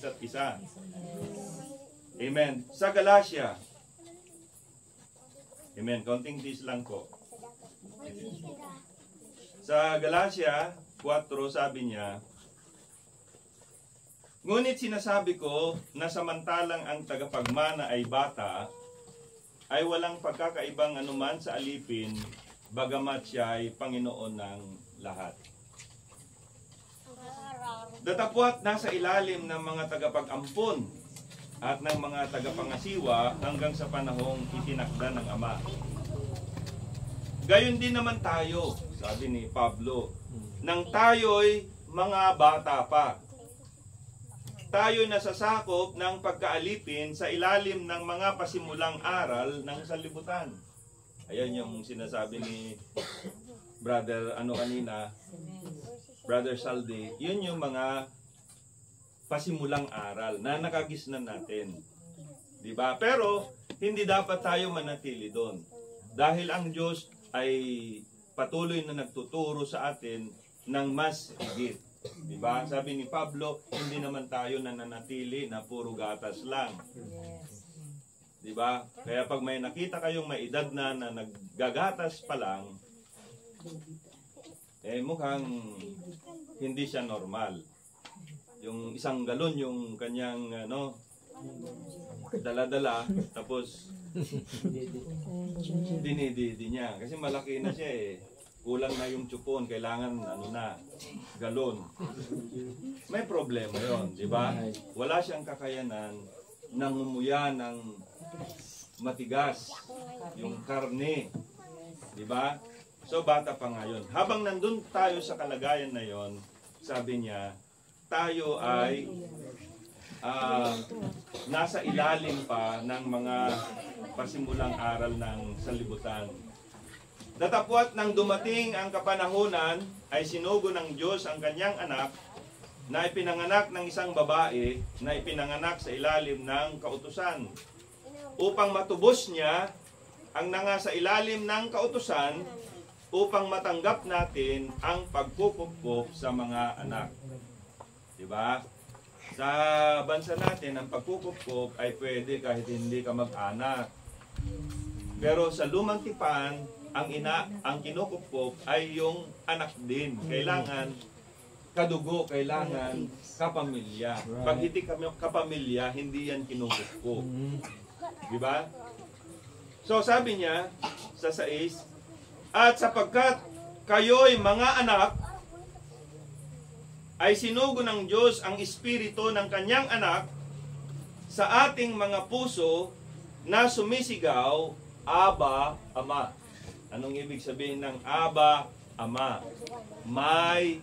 isa't isa. Amen. Sa Galatia. Amen. Konting tis lang po. Sa Galatia 4, sabi niya, ngunit sinasabi ko na samantalang ang tagapagmana ay bata, ay walang pagkakaibang anuman sa alipin, bagamat siya ay Panginoon ng lahat. Datapwat nasa ilalim ng mga tagapag-ampon at ng mga tagapangasiwa hanggang sa panahong itinakda ng Ama. Gayon din naman tayo, sabi ni Pablo, nang tayo'y mga bata pa. Tayo'y nasasakop ng pagkaalipin sa ilalim ng mga pasimulang aral ng sanlibutan. Ayan yung sinasabi ni Brother Brother Saldi. Yun yung mga pasimulang aral na nakagisnan natin. Diba? Pero hindi dapat tayo manatili doon. Dahil ang Diyos ay patuloy na nagtuturo sa atin ng mas higit. Diba? Sabi ni Pablo, hindi naman tayo nananatili na puro gatas lang. Diba? Kaya pag may nakita kayong may edad na naggagatas pa lang, mukhang hindi siya normal. Yung isang galon yung kanyang dala-dala, tapos dinididi niya. Kasi malaki na siya eh. Kulang na yung tsupon, kailangan galon. May problema yon, di ba? Wala siyang kakayanan ng umuya ng matigas, yung karne. Di ba? So bata pa ngayon. Habang nandun tayo sa kalagayan na yon, sabi niya, tayo ay nasa ilalim pa ng mga pasimulang aral ng sanlibutan. Datapwat nang dumating ang kapanahunan, ay sinugo ng Diyos ang kanyang anak na ipinanganak ng isang babae na ipinanganak sa ilalim ng kautusan, upang matubos niya ang nangasa ilalim ng kautusan, upang matanggap natin ang pagpupukpok sa mga anak. Diba? Sa bansa natin, ang pagpupukpok ay pwede kahit hindi ka mag-anak. Pero sa lumang tipan, ang kinukupkop ay yung anak din. Kailangan kadugo, kailangan kapamilya. Pag hindi kapamilya, hindi yan kinukupkop. Diba? So sabi niya sa 6, at sapagkat kayo'y mga anak, ay sinugo ng Diyos ang espiritu ng kanyang anak sa ating mga puso na sumisigaw, Aba, Ama. Anong ibig sabihin ng Aba, Ama? My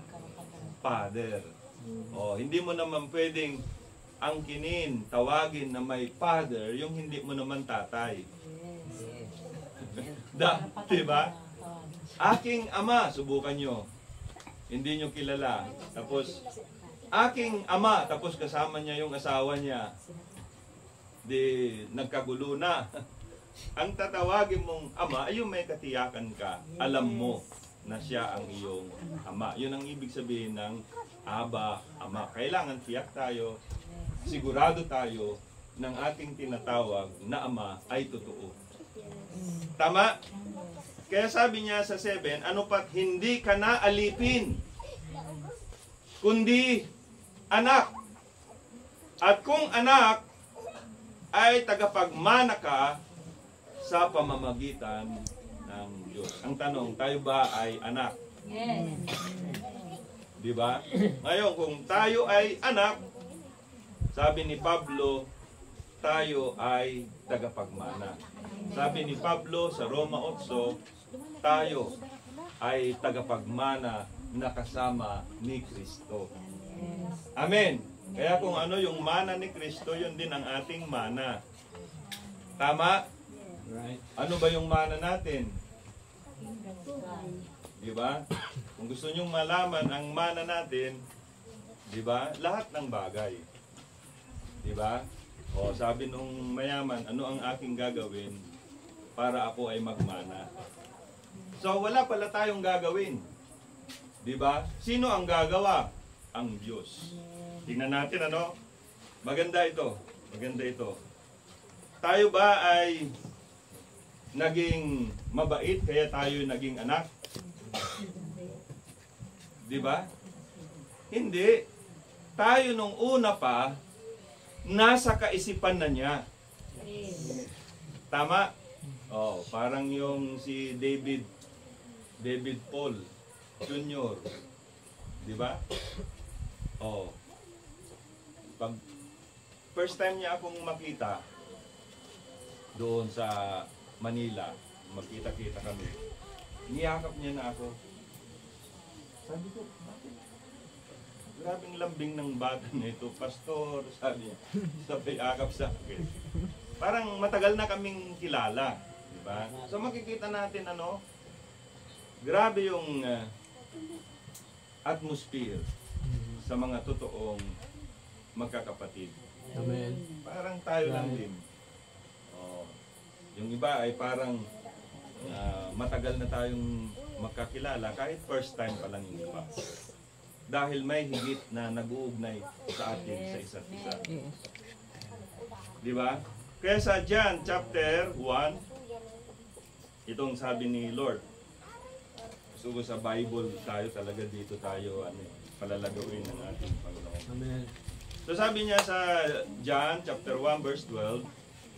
Father. Hindi mo naman pwedeng angkinin, tawagin na may Father, yung hindi mo naman tatay. Diba? Aking Ama, subukan nyo. Hindi nyo kilala. Tapos, aking Ama, tapos kasama niya yung asawa niya. Di, nagkagulo na. Ang tatawagin mong Ama ay yung may katiyakan ka. Alam mo na siya ang iyong Ama. Yun ang ibig sabihin ng Aba, Ama. Kailangan tiyak tayo, sigurado tayo ng ating tinatawag na Ama ay totoo. Tama? Kaya sabi niya sa 7, ano pat hindi ka na alipin, kundi anak. At kung anak, ay tagapagmana ka sa pamamagitan ng Diyos. Ang tanong, tayo ba ay anak? Yes. Diba? Ngayon, kung tayo ay anak, sabi ni Pablo, tayo ay tagapagmana. Sabi ni Pablo sa Roma 8, tayo ay tagapagmana na kasama ni Kristo. Amen. Kaya kung ano yung mana ni Kristo, yun din ang ating mana. Tama? Right. Ano ba yung mana natin? Diba? Kung gusto nyong malaman ang mana natin, diba? Lahat ng bagay. Diba? O sabi nung mayaman, ano ang aking gagawin para ako ay magmana? So wala pala tayong gagawin. Diba? Sino ang gagawa? Ang Diyos. Tingnan natin ano? Maganda ito. Maganda ito. Tayo ba ay naging mabait kaya tayo naging anak? Di ba? Hindi. Tayo nung una pa, nasa kaisipan na niya. Tama? Oh, parang yung si David Paul Jr. Di ba? Oh. Pag first time niya akong makita doon sa Manila, magkita-kita kami. Niyakap niya na ako. Sabi ko, bakit? Grabing lambing ng bata nito, pastor, sabi niya. Sabay akap sa akin. Parang matagal na kaming kilala, di ba? So makikita natin grabe yung atmosphere sa mga totoong magkakapatid. Amen. Parang tayo lang din. Oh, yung iba ay parang matagal na tayong magkakilala kahit first time pa lang yung iba. Dahil may higit na nag-uugnay sa atin sa isa't isa. Di ba? Kaya sa John chapter 1, itong sabi ni Lord, gusto ko sa Bible tayo talaga dito tayo palalagawin ng ating Panginoon. Amen. So sabi niya sa John chapter 1 verse 12,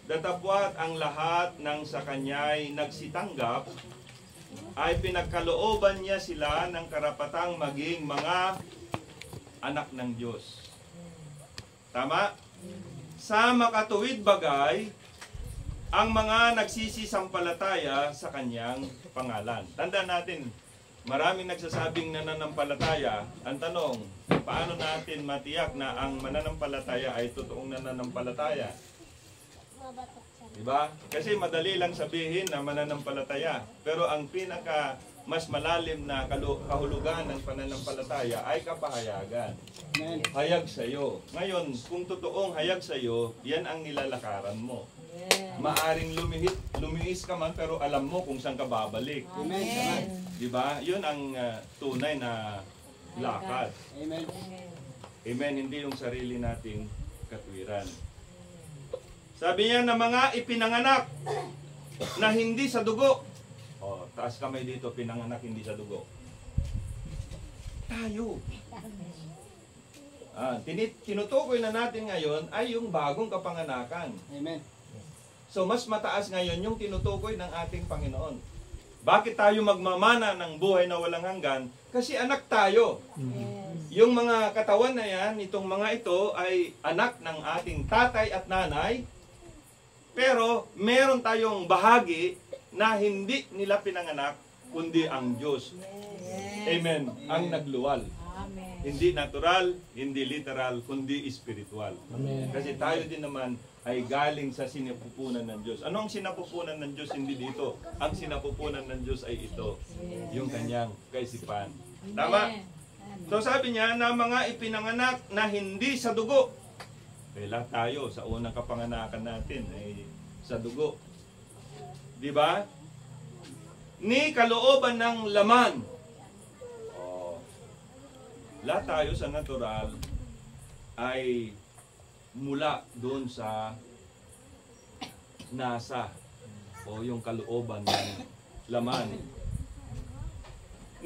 datapwat ang lahat ng sa kanya'y nagsitanggap ay pinagkalooban niya sila ng karapatang maging mga anak ng Diyos. Tama? Sa makatuwid bagay, ang mga nagsisisampalataya sa kanyang pangalan. Tandaan natin, maraming nagsasabing nananampalataya. Ang tanong, paano natin matiyak na ang mananampalataya ay totoong nananampalataya? Diba? Kasi madali lang sabihin na mananampalataya. Pero ang pinaka mas malalim na kahulugan ng pananampalataya ay kapahayagan. Hayag sa'yo. Ngayon, kung totoong hayag sa'yo, yan ang nilalakaran mo. Maaring lumihis ka man, pero alam mo kung saan ka babalik. Amen. Diba? Yun ang tunay na lakad. Amen. Amen. Hindi yung sarili nating katwiran. Sabi niya na mga ipinanganak na hindi sa dugo. Oh, taas kamay dito, pinanganak hindi sa dugo. Tayo. Tinutukoy na natin ngayon ay yung bagong kapanganakan. Amen. So mas mataas ngayon yung tinutukoy ng ating Panginoon. Bakit tayo magmamana ng buhay na walang hanggan? Kasi anak tayo. Yung mga katawan na yan, itong mga ito ay anak ng ating tatay at nanay. Pero meron tayong bahagi na hindi nila pinanganak, kundi ang Diyos. Amen. Ang nagluwal. Hindi natural, hindi literal, kundi spiritual. Amen. Kasi tayo din naman ay galing sa sinapupunan ng Diyos. Ano ang sinapupunan ng Diyos? Hindi dito. Ang sinapupunan ng Diyos ay ito. Yung kanyang kaisipan. Tama? So sabi niya na mga ipinanganak na hindi sa dugo. Kaya tayo sa unang kapanganakan natin ay sa dugo. Di ba? Ni kalooban ng laman. Oh. Lahat tayo sa natural ay mula doon sa nasa o yung kalooban ng laman.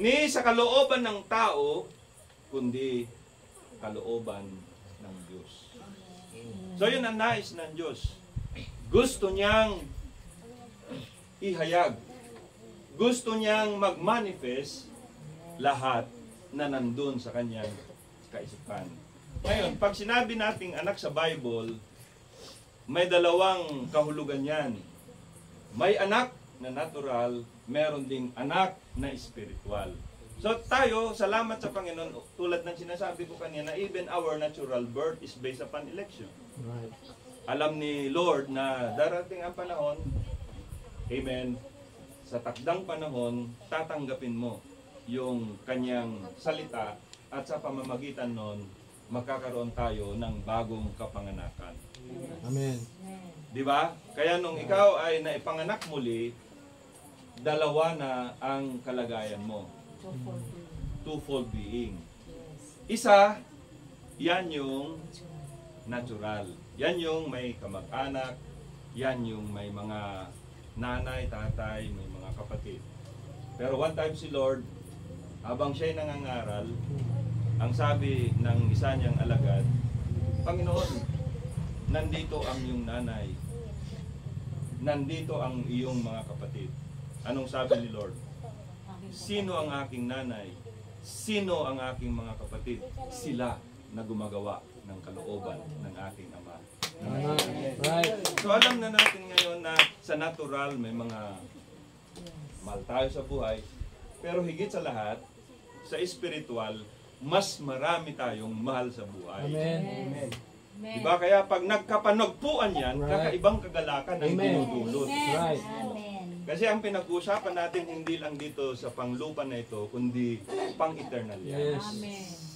Ni sa kalooban ng tao, kundi kalooban ng Diyos. So yun ang nais ng Diyos. Gusto niyang ihayag. Gusto niyang mag-manifest lahat na nandun sa kanyang kaisipan. Ngayon, pag sinabi nating anak sa Bible, may dalawang kahulugan yan. May anak na natural, meron ding anak na spiritual. So tayo, salamat sa Panginoon, tulad ng sinasabi ko kanina, even our natural birth is based upon election. Right. Alam ni Lord na darating ang panahon, amen, sa takdang panahon, tatanggapin mo yung kanyang salita at sa pamamagitan nun, magkakaroon tayo ng bagong kapanganakan. Amen. Di ba? Kaya nung ikaw ay naipanganak muli, dalawa na ang kalagayan mo. Twofold being. Isa, yan yung natural. Yan yung may kamag-anak, yan yung may mga nanay, tatay, may mga kapatid. Pero one time si Lord, habang siya'y nangangaral, ang sabi ng isa niyang alagad, Panginoon, nandito ang iyong nanay, nandito ang iyong mga kapatid. Anong sabi ni Lord? Sino ang aking nanay? Sino ang aking mga kapatid? Sila na gumagawa ng kalooban ng aking Ama. Right. So alam na natin ngayon na sa natural may mga mahal tayo sa buhay, pero higit sa lahat, sa spiritual, mas marami tayong mahal sa buhay. Amen. Diba? Kaya pag nagkapanagpuan yan, Right. kakaibang kagalakan ang Amen. dumudulot. Right. Kasi ang pinag-uusapan natin hindi lang dito sa panglupa na ito, kundi pang-eternal yan. Yes.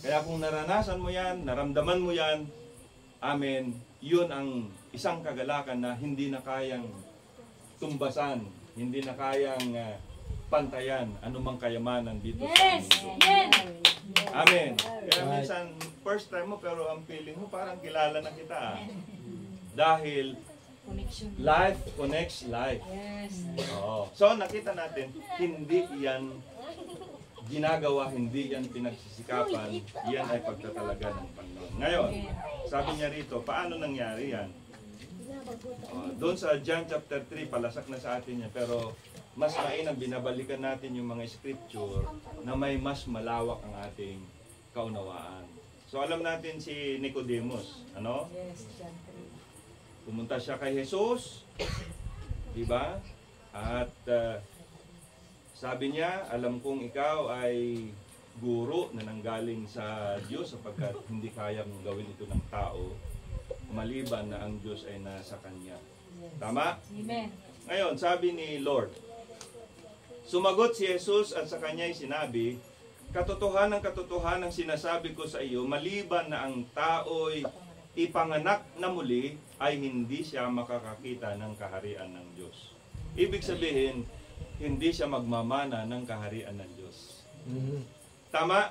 Kaya kung naranasan mo yan, naramdaman mo yan, amen, yun ang isang kagalakan na hindi na kayang tumbasan, hindi na kayang pantayan anumang kayamanan dito sa mundo. Amen. Kaya Right. minsan, first time mo pero ang feeling mo parang kilala na kita. Dahil life connects life. Oo. So nakita natin, hindi yan ginagawa, hindi yan pinagsisikapan, yan ay pagtatalaga ng Panginoon. Ngayon, sabi niya rito, paano nangyari yan? Doon sa John chapter 3, palasak na sa atin yan, pero mas mainam, binabalikan natin yung mga scripture na may mas malawak ang ating kaunawaan. So alam natin si Nicodemus, ano? Pumunta siya kay Jesus, di ba? At sabi niya, alam kong ikaw ay guro na nanggaling sa Diyos sapagkat hindi kayang gawin ito ng tao maliban na ang Diyos ay nasa kanya. Tama? Amen. Ngayon, sabi ni Lord, sumagot si Jesus at sa kanya'y sinabi, katotohanan sinasabi ko sa iyo, maliban na ang tao'y ipanganak na muli, ay hindi siya makakakita ng kaharian ng Diyos. Ibig sabihin, hindi siya magmamana ng kaharian ng Diyos. Mhm. Tama?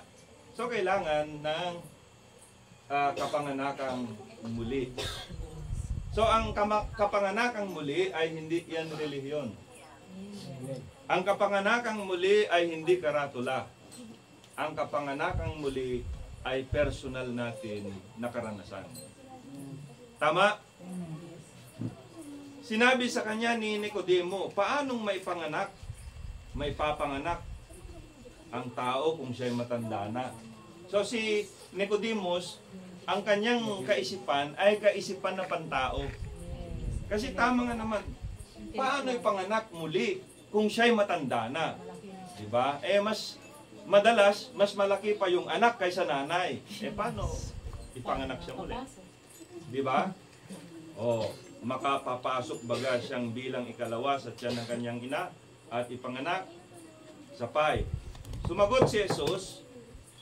So, kailangan ng kapanganakang muli. So, ang kapanganakang muli ay hindi yan relihiyon. Ang kapanganakang muli ay hindi karatula. Ang kapanganakang muli ay personal natin na karanasan. Tama? Sinabi sa kanya ni Nicodemo, paanong may panganak? May papanganak ang tao kung siya'y matanda na. So si Nicodemus, ang kanyang kaisipan ay kaisipan na pantao. Kasi tama nga naman, paano ipanganak muli kung siya'y matanda na? Diba? Madalas, mas malaki pa yung anak kaysa nanay. Paano ipanganak siya muli? Diba? Makapapasok baga siyang bilang ikalawa sa tiyan ng kanyang ina at ipanganak sapay. Sumagot si Jesus,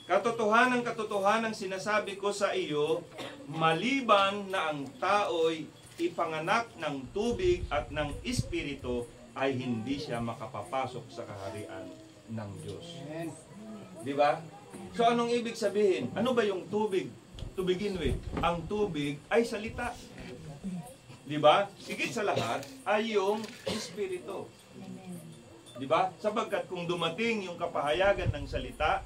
katotohanan sinasabi ko sa iyo, maliban na ang tao'y ipanganak ng tubig at ng espiritu, ay hindi siya makapapasok sa kaharian ng Diyos. Diba? So anong ibig sabihin? Ano ba yung tubig? To begin with, ang tubig ay salita. Diba? Higit sa lahat ay yung espiritu. Diba? Sapagkat kung dumating yung kapahayagan ng salita,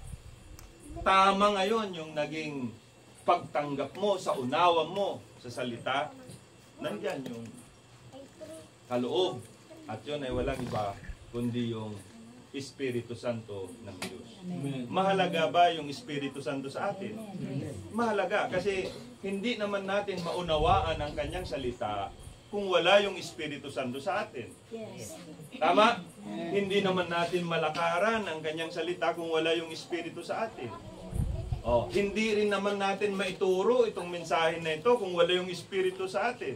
tama ngayon yung naging pagtanggap mo sa unawa mo sa salita, nandyan yung kaloob. At yun ay walang iba kundi yung Espiritu Santo ng Diyos. Mahalaga ba yung Espiritu Santo sa atin? Mahalaga kasi hindi naman natin maunawaan ang kanyang salita kung wala yung Espiritu Santo sa atin. Tama? Hindi naman natin malakaran ang kanyang salita kung wala yung Espiritu sa atin. Hindi rin naman natin maituro itong mensahe na ito kung wala yung Espiritu sa atin.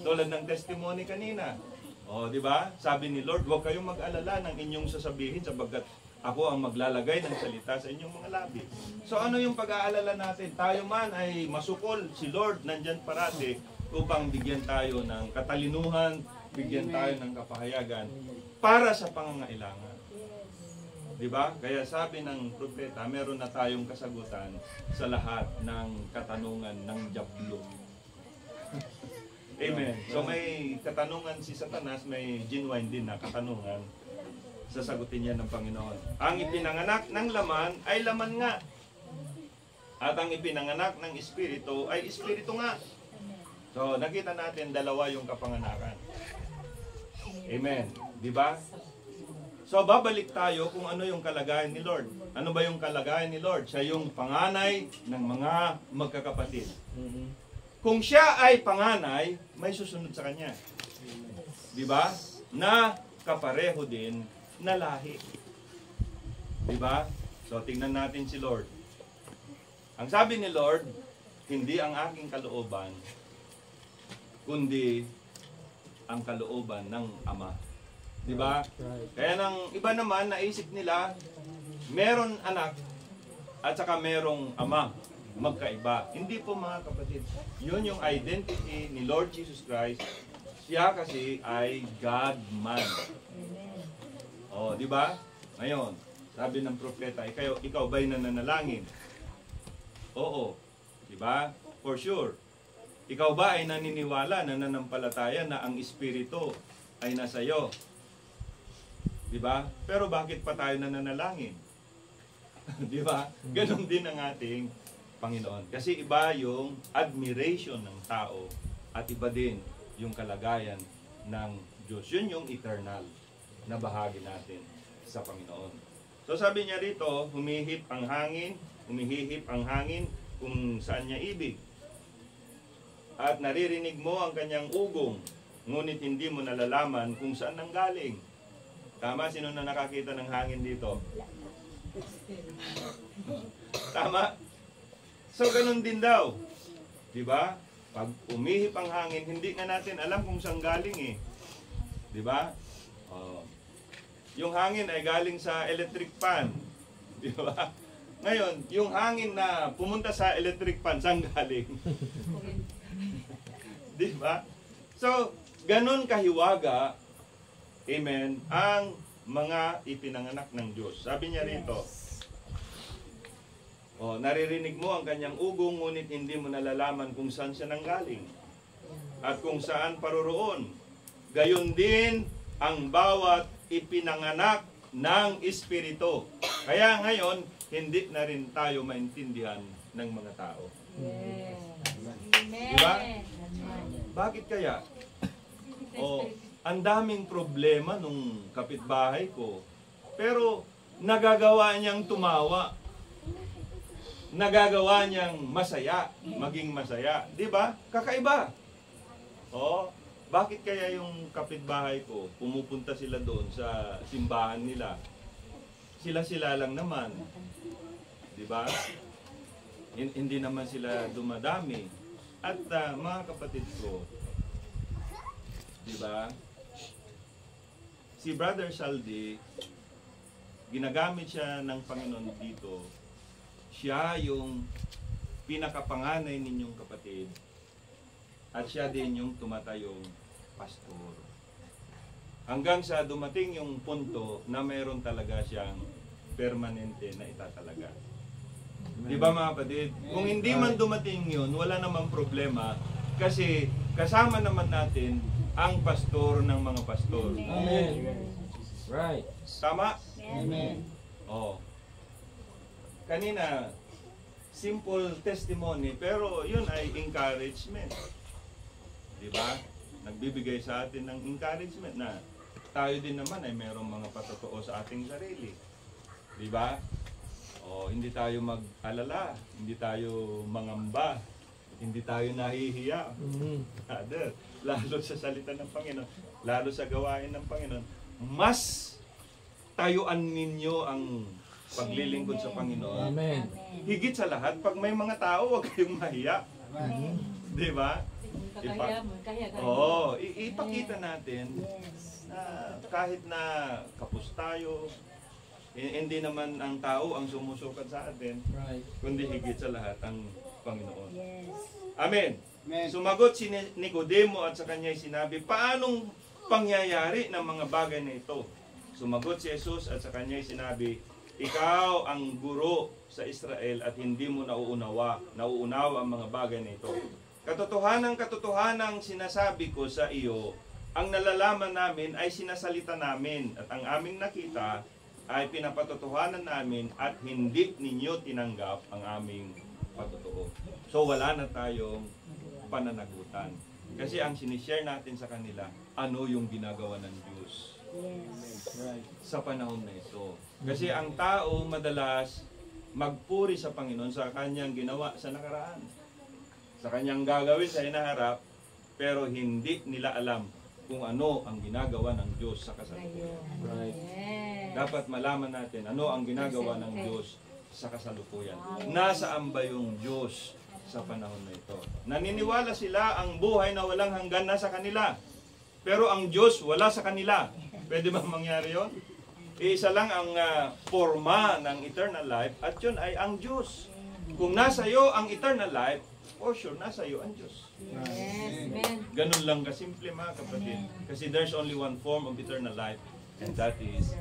Tulad ng testimony kanina. Di ba? Sabi ni Lord, huwag kayong mag-alala ng inyong sasabihin sapagkat ako ang maglalagay ng salita sa inyong mga labi. So ano yung pag-aalala natin? Tayo man ay masukol, si Lord nandyan parati upang bigyan tayo ng katalinuhan, bigyan tayo ng kapahayagan para sa pangangailangan. Di ba? Kaya sabi ng propeta, meron na tayong kasagutan sa lahat ng katanungan ng dyablo. katanungan si Satanas, may genuine din na katanungan, sasagutin niya ng Panginoon. Ang ipinanganak ng laman ay laman nga. At ang ipinanganak ng Espiritu ay Espiritu nga. So, nakita natin dalawa yung kapanganakan. Amen. Di ba? So, babalik tayo kung ano yung kalagayan ni Lord. Ano ba yung kalagayan ni Lord? Siya yung panganay ng mga magkakapatid. Kung siya ay panganay, may susunod sa kanya. Di ba? Na kapareho din na lahi. Di ba? So, tingnan natin si Lord. Ang sabi ni Lord, hindi ang aking kalooban, kundi ang kalooban ng Ama. Di ba? Kaya nang iba naman, naisip nila, meron anak at saka merong ama. Magkaiba. Hindi po mga kapatid. Yun yung identity ni Lord Jesus Christ. Siya kasi ay God-man. O, di ba? Ngayon, sabi ng propeta, ikaw ba'y nananalangin? Oo. Diba? For sure. Ikaw ba ay naniniwala, nananampalataya na ang Espiritu ay nasa iyo? Diba? Pero bakit pa tayo nananalangin? Diba? Ganon din ang ating Panginoon. Kasi iba yung admiration ng tao at iba din yung kalagayan ng Diyos. Yun yung eternal na bahagi natin sa Panginoon. So sabi niya rito, humihip ang hangin kung saan niya ibig. At naririnig mo ang kanyang ugong, ngunit hindi mo nalalaman kung saan nanggaling. Tama? Sino na nakakita ng hangin dito? Tama? So, ganun din daw. Diba? Pag umihip ang hangin, hindi nga natin alam kung saan galing eh. Diba? Yung hangin ay galing sa electric fan. Diba? Ngayon, yung hangin na pumunta sa electric fan, saan galing? Diba? So, ganun kahiwaga, amen, ang mga ipinanganak ng Diyos. Sabi niya rito, naririnig mo ang kanyang ugong, ngunit hindi mo nalalaman kung saan siya nanggaling at kung saan paroroon. Gayon din ang bawat ipinanganak ng Espiritu. Kaya ngayon, hindi na rin tayo maintindihan ng mga tao. Yes. Diba? Bakit kaya? Ang daming problema nung kapitbahay ko. Pero nagagawa niyang tumawa. Nagagawa niyang masaya, maging masaya. Diba? Kakaiba. Bakit kaya yung kapitbahay ko, pumupunta sila doon sa simbahan nila? Sila-sila lang naman. Diba? Hindi naman sila dumadami. At mga kapatid ko, diba? Si Brother Saldi, ginagamit siya ng Panginoon dito. Siya yung pinakapanganay ninyong kapatid. At siya din yung tumatayong pastor. Hanggang sa dumating yung punto na mayroon talaga siyang permanente na itatalaga. Di ba mga kapatid? Kung hindi man dumating yun, wala namang problema. Kasi kasama naman natin ang pastor ng mga pastor. Amen. Right. Tama? Amen. Kanina, simple testimony, pero yun ay encouragement. Di ba? Nagbibigay sa atin ng encouragement na tayo din naman ay mayroong mga patotoo sa ating sarili. Di ba? Hindi tayo mag-alala, hindi tayo mangamba, hindi tayo nahihiya. Lalo sa salita ng Panginoon, lalo sa gawain ng Panginoon, mas tayuan ninyo ang paglilingkod sa Panginoon. Amen. Higit sa lahat, pag may mga tao, huwag kayong mahiya. Di ba? Ipakita natin na kahit na kapos tayo, hindi naman ang tao ang sumusukat sa atin, kundi higit sa lahat ang Panginoon. Amen. Sumagot si Nicodemo at sa kanya'y sinabi, paanong pangyayari ng mga bagay na ito? Sumagot si Jesus at sa kanya'y sinabi, ikaw ang guro sa Israel at hindi mo nauunawa ang mga bagay na ito. Katotohanang sinasabi ko sa iyo, ang nalalaman namin ay sinasalita namin at ang aming nakita ay pinapatotohanan namin at hindi ninyo tinanggap ang aming patotoo. So wala na tayong pananagutan. Kasi ang sinishare natin sa kanila, ano yung ginagawa ng Diyos Right. sa panahon na ito. Kasi ang tao madalas magpuri sa Panginoon sa kanyang ginawa sa nakaraan. Sa kanyang gagawin sa hinaharap, pero hindi nila alam kung ano ang ginagawa ng Diyos sa kasalukuyan. Right. Dapat malaman natin ano ang ginagawa ng Diyos sa kasalukuyan. Nasaan ba yung Diyos sa panahon na ito? Naniniwala sila ang buhay na walang hanggan na sa kanila. Pero ang Diyos wala sa kanila. Pwede ba mangyari yun? Isa lang ang forma ng eternal life at yun ay ang Diyos. Kung nasa iyo ang eternal life, for sure, nasa iyo ang Diyos. Yes, amen. Ganun lang kasimple mga kapatid. Kasi there's only one form of eternal life and that is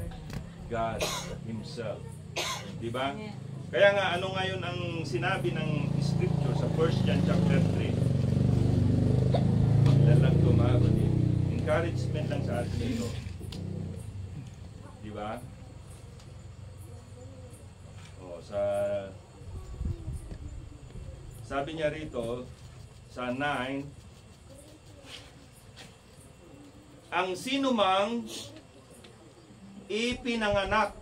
God Himself. Diba? Kaya nga, ano ngayon ang sinabi ng Scripture sa 1 John chapter 3? Yan lang ito mga kapatid. Encouragement lang sa atin ito. Diba? O, sabi niya rito, sa 9, ang sinumang ipinanganak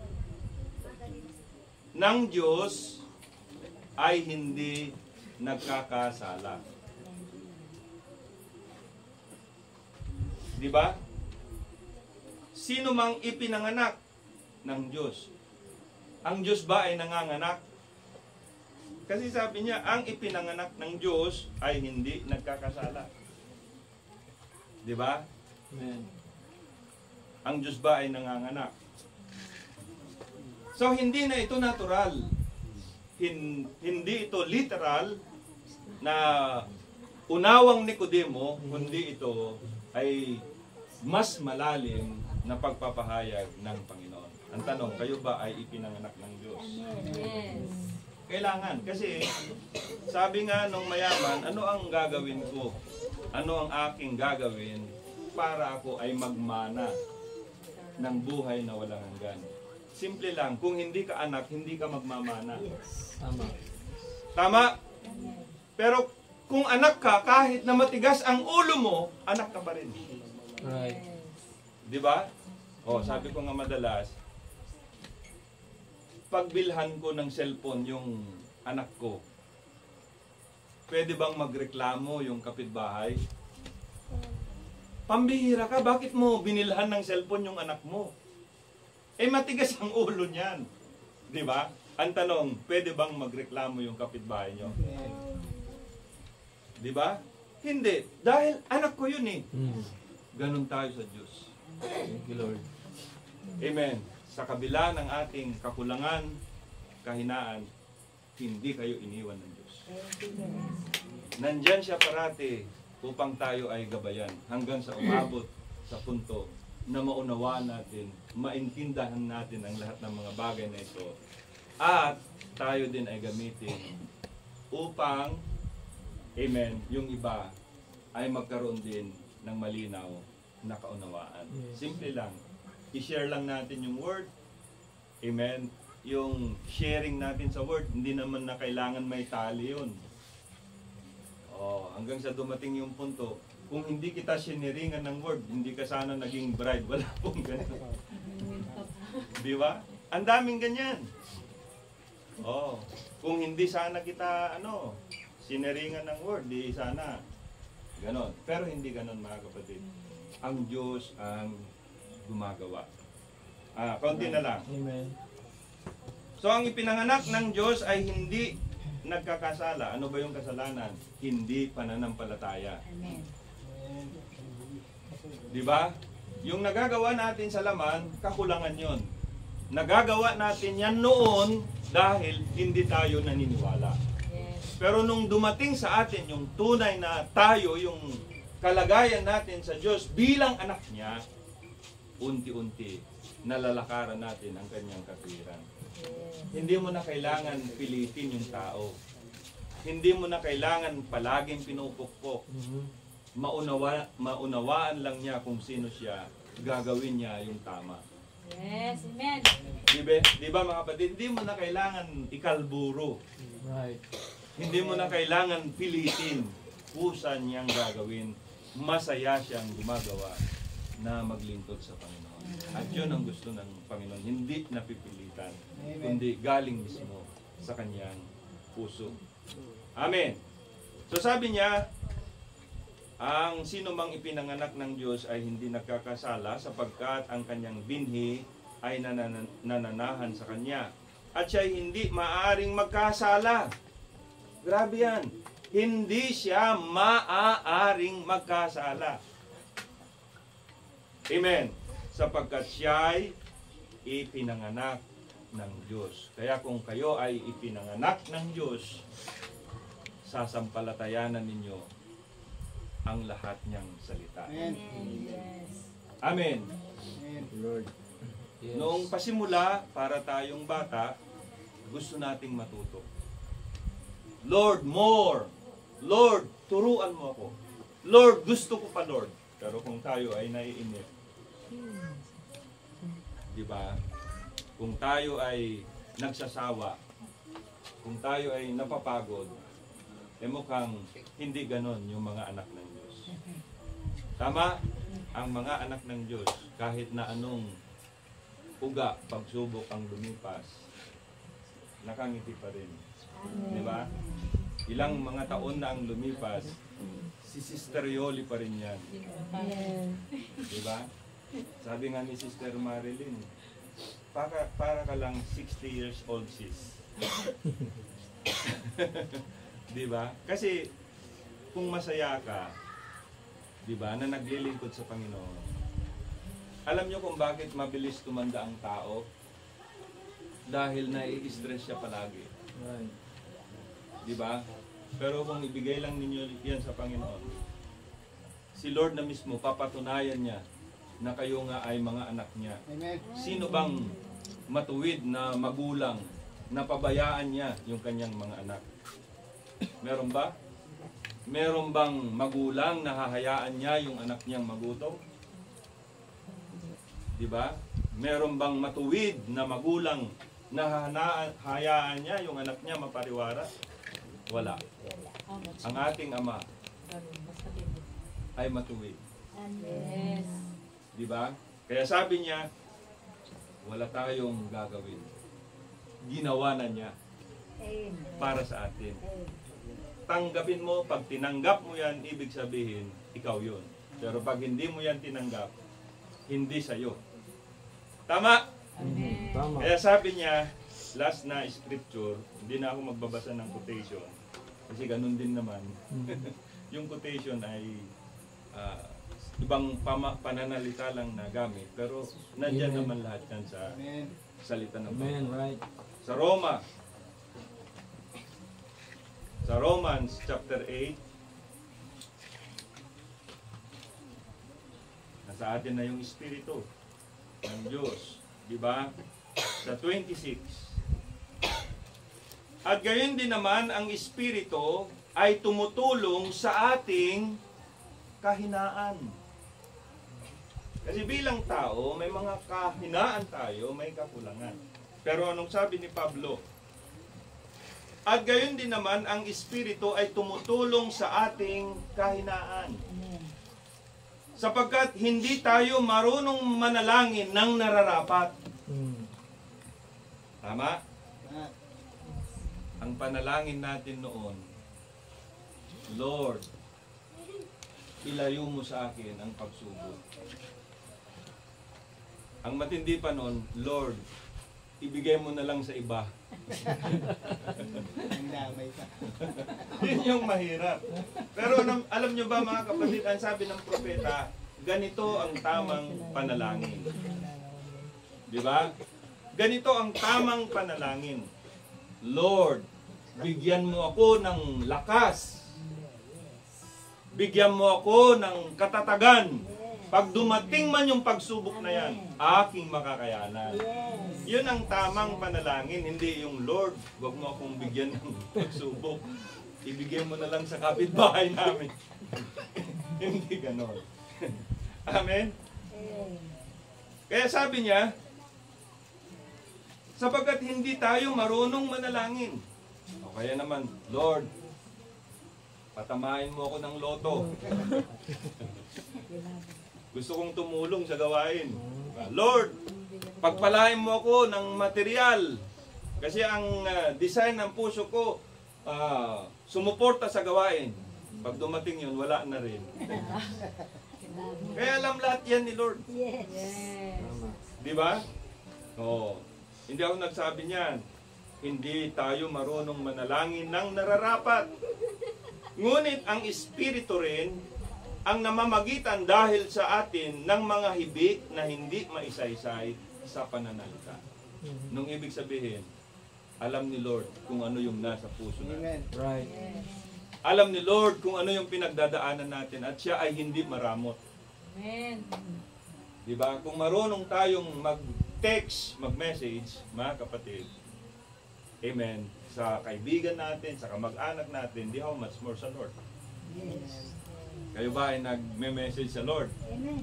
ng Diyos ay hindi nagkakasala. Di ba? Sino mang ipinanganak ng Diyos? Ang Diyos ba ay nanganganak? Kasi sabi niya, ang ipinanganak ng Diyos ay hindi nagkakasala. Di ba? Amen. Ang Diyos ba ay nanganganak? So, hindi na ito natural. Hindi ito literal na unawang Nicodemo, kundi ito ay mas malalim na pagpapahayag ng Panginoon. Ang tanong, kayo ba ay ipinanganak ng Diyos? Yes. Kailangan. Kasi sabi nga nung mayaman, ano ang gagawin ko? Ano ang aking gagawin para ako ay magmana ng buhay na walang hanggan? Simple lang, kung hindi ka anak, hindi ka magmamana. Tama. Tama? Pero kung anak ka, kahit na matigas ang ulo mo, anak ka pa rin. Right. Di ba? O, sabi ko nga madalas, pagbilhan ko ng cellphone yung anak ko, pwede bang magreklamo yung kapitbahay? Pambihira ka, bakit mo binilhan ng cellphone yung anak mo? Eh matigas ang ulo niyan. Di ba? Ang tanong, pwede bang magreklamo yung kapitbahay nyo? Di ba? Hindi. Dahil anak ko yun eh. Ganon tayo sa Diyos. Thank you, Lord. Amen. Sa kabila ng ating kakulangan, kahinaan, hindi kayo iniwan ng Diyos. Nandyan siya parati upang tayo ay gabayan hanggang sa umabot sa punto na maunawaan natin, maintindahan natin ang lahat ng mga bagay na ito at tayo din ay gamitin upang, amen, yung iba ay magkaroon din ng malinaw na kaunawaan. Simple lang. I-share lang natin yung word. Amen. Yung sharing natin sa word, hindi naman na kailangan may tali yun. Hanggang sa dumating yung punto, kung hindi kita siniringan ng word, hindi ka sana naging bride. Wala pong ganun. Di ba? Ang daming ganyan. Kung hindi sana kita, siniringan ng word, di sana ganon. Pero hindi ganon mga kapatid. Ang Diyos ang gumagawa. Kaunti na lang. Amen. So ang ipinanganak ng Diyos ay hindi nagkakasala. Ano ba yung kasalanan? Hindi pananampalataya. Amen. Di ba? Yung nagagawa natin sa laman, kakulangan yon. Nagagawa natin yan noon dahil hindi tayo naniniwala. Yes. Pero nung dumating sa atin yung tunay na tayo, yung kalagayan natin sa Diyos bilang anak niya, unti-unti nalalakaran natin ang kanyang katwiran. Hindi mo na kailangan pilitin yung tao. Hindi mo na kailangan palaging pinupukpok. maunawaan lang niya kung sino siya, gagawin niya yung tama. Yes. Amen. Di ba mga kapatid, hindi mo na kailangan ikalburo. Right. Hindi mo na kailangan pilitin. Kusa niyang gagawin. Masaya siyang gumagawa na maglingkod sa Panginoon. At yun ang gusto ng Panginoon. Hindi napipilitan, kundi galing mismo sa kanyang puso. Amen. So sabi niya, ang sino mang ipinanganak ng Diyos ay hindi nagkakasala sapagkat ang kanyang binhi ay nananahan sa kanya. At siya ay hindi maaaring magkasala. Grabe yan. Hindi siya maaaring magkasala. Amen. Sapagkat siya ay ipinanganak ng Diyos. Kaya kung kayo ay ipinanganak ng Diyos, sasampalatayanan ninyo ang lahat niyang salita. Amen. Yes. Amen. Lord. Yes. Noong pasimula, para tayong bata, gusto nating matuto. Lord, more. Lord, turuan mo ako. Lord, gusto ko pa, Lord. Pero kung tayo ay naiinip, di ba? Kung tayo ay nagsasawa, kung tayo ay napapagod, mukhang hindi ganon yung mga anak ng Diyos. Tama? Ang mga anak ng Diyos, kahit na anong uga, pagsubok ang lumipas, nakangiti pa rin. Di ba? Ilang mga taon na ang lumipas, si Sister Yoli pa rin yan. Di ba? Sabi nga ni Sister Marilyn, para ka lang 60 years old, sis. Di ba? Kasi kung masaya ka, di ba, na naglilingkod sa Panginoon, alam nyo kung bakit mabilis tumanda ang tao? Dahil nai-stress siya palagi. Right. Di ba? Pero kung ibigay lang ninyo yan sa Panginoon, si Lord na mismo, papatunayan niya na kayo nga ay mga anak niya. Amen. Sino bang matuwid na magulang na pabayaan niya yung kanyang mga anak? Meron ba? Meron bang magulang na hahayaan niya yung anak niyang magutom? Di ba? Meron bang matuwid na magulang na hahayaan niya yung anak niya mapariwara? Wala. Ang ating Ama ay matuwid. Yes. Di ba? Kaya sabi niya, wala tayong gagawin. Ginawa na niya para sa atin. Tanggapin mo, pag tinanggap mo yan, ibig sabihin, ikaw yun. Pero pag hindi mo yan tinanggap, hindi sa'yo. Tama? Amen. Tama. Kaya sabi niya, last na scripture, hindi na ako magbabasa ng quotation. Kasi ganun din naman. Yung quotation ay ibang pananalita lang na gamit. Pero nandyan Amen. naman lahat yan sa Amen. salita ng Amen. Panginoon. Right. Sa Romans chapter 8, nasa atin na yung Espiritu ng Diyos. Diba? Sa 26. At gayon din naman ang Espiritu ay tumutulong sa ating kahinaan. Kasi bilang tao, may mga kahinaan tayo, may kakulangan. Pero anong sabi ni Pablo? At gayon din naman ang Espiritu ay tumutulong sa ating kahinaan. Sapagkat hindi tayo marunong manalangin ng nararapat. Tama? Ang panalangin natin noon, Lord, ilayo mo sa akin ang pagsubok. Ang matindi pa noon, Lord, ibigay mo na lang sa iba. Ang damay pa. Yun yung mahirap. Pero alam nyo ba mga kapatid, ang sabi ng propeta, ganito ang tamang panalangin. Di ba? Ganito ang tamang panalangin. Lord, bigyan mo ako ng lakas. Bigyan mo ako ng katatagan. Pag dumating man yung pagsubok na yan, aking makakayanan. Yun ang tamang panalangin, hindi yung Lord, wag mo akong bigyan ng pagsubok. Ibigay mo na lang sa kapitbahay namin. Hindi ganon. Amen? Kaya sabi niya, sapagkat hindi tayo marunong manalangin. O kaya naman, Lord, patamain mo ako ng loto. Gusto kong tumulong sa gawain. Lord, pagpalain mo ako ng material. Kasi ang design ng puso ko, sumuporta sa gawain. Pag dumating yun, wala na rin. Kaya alam lahat yan ni Lord. Yes. Di ba? Oo. Hindi ako nagsabi niyan. Hindi tayo marunong manalangin ng nararapat. Ngunit ang Espiritu rin ang namamagitan dahil sa atin ng mga hibik na hindi maisaysay sa pananalita. Nung ibig sabihin, alam ni Lord kung ano yung nasa puso natin. Right. Alam ni Lord kung ano yung pinagdadaanan natin at siya ay hindi maramot. Amen. Diba? Kung marunong tayong mag-text, mag-message, mga kapatid, amen, sa kaibigan natin, sa kamag-anak natin, di how much more sa Lord. Yes. Kayo ba ay nag-message sa Lord? Amen.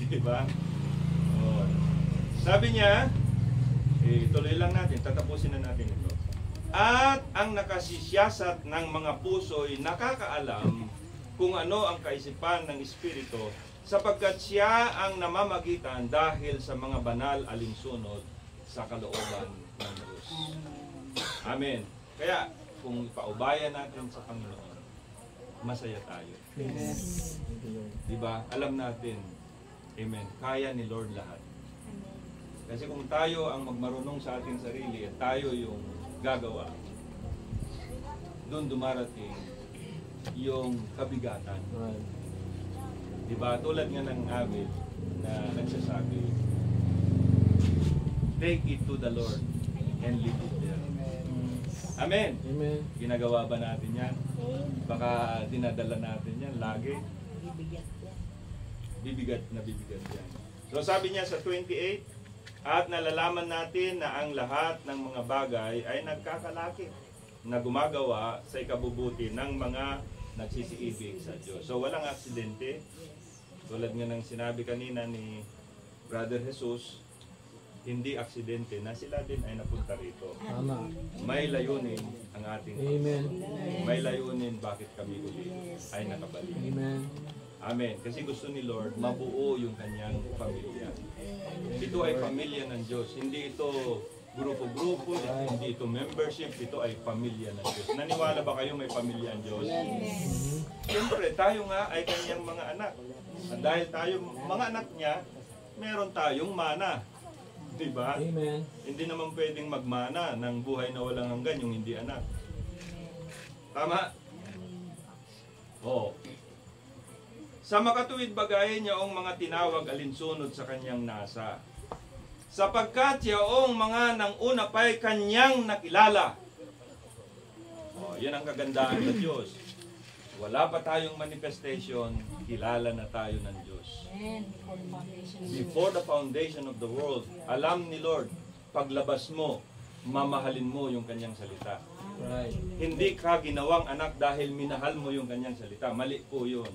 Diba? Oh. Sabi niya, tuloy lang natin, tatapusin na natin ito. At ang nakasisiyasat ng mga puso'y nakakaalam kung ano ang kaisipan ng Espiritu, sapagkat siya ang namamagitan dahil sa mga banal alinsunod sa kalooban ng Diyos. Amen. Kaya, kung ipaubayan natin sa Panginoon, masaya tayo. Yes. Diba? Alam natin, amen, kaya ni Lord lahat. Kasi kung tayo ang magmarunong sa ating sarili at tayo yung gagawa, doon dumarating yung kabigatan. Right. Diba? Tulad nga ng Abel na nagsasabi, take it to the Lord and leave it there. Amen. Amen. Ginagawa ba natin yan? Baka dinadala natin yan lagi. Bibigat na bibigat yan. So sabi niya sa 28, at nalalaman natin na ang lahat ng mga bagay ay nagkakalakip na gumagawa sa ikabubuti ng mga nagsisiibig sa Diyos. So walang aksidente. Tulad nga ng sinabi kanina ni Brother Jesus, hindi aksidente na sila din ay napunta rito. Tama. May layunin ang ating Amen. Panginoon. May layunin bakit kami uli ay nakabalik. Amen. Amen. Kasi gusto ni Lord mabuo yung kanyang pamilya. Ito ay pamilya ng Diyos. Hindi ito grupo-grupo, hindi ito membership, ito ay pamilya ng Diyos. Naniwala ba kayo may pamilya ang Diyos? Siyempre, tayo nga ay kanyang mga anak. At dahil tayo mga anak niya, meron tayong mana. Diba? Amen. Hindi naman pwedeng magmana ng buhay na walang hanggan yung hindi anak. Tama? Oo. Sa makatuwid bagay niyaong mga tinawag alinsunod sa kanyang nasa. Sapagkat yaong mga nang una pa'y kanyang nakilala. Yan ang kagandahan ng Diyos. Wala pa tayong manifestation, kilala na tayo ng Diyos. Before the foundation of the world, alam ni Lord, paglabas mo, mamahalin mo yung kanyang salita. Right. Hindi ka ginawang anak dahil minahal mo yung kanyang salita. Mali po yun.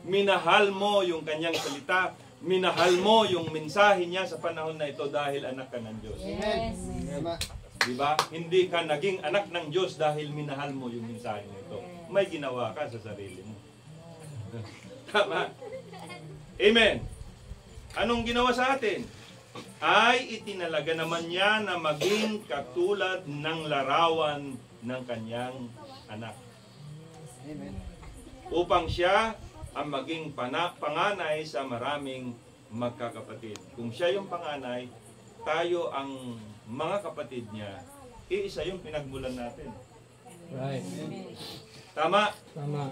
Minahal mo yung kanyang salita. Minahal mo yung mensahe niya sa panahon na ito dahil anak ka ng Diyos. Yes. Diba? Hindi ka naging anak ng Diyos dahil minahal mo yung mensahe nito. May ginawa ka sa sarili mo. Tama? Amen. Anong ginawa sa atin? Ay itinalaga naman niya na maging katulad ng larawan ng kanyang anak. Amen. Upang siya ang maging panganay sa maraming magkakapatid. Kung siya yung panganay, tayo ang mga kapatid niya, iisa yung pinagmulan natin. Right. Tama? Tama.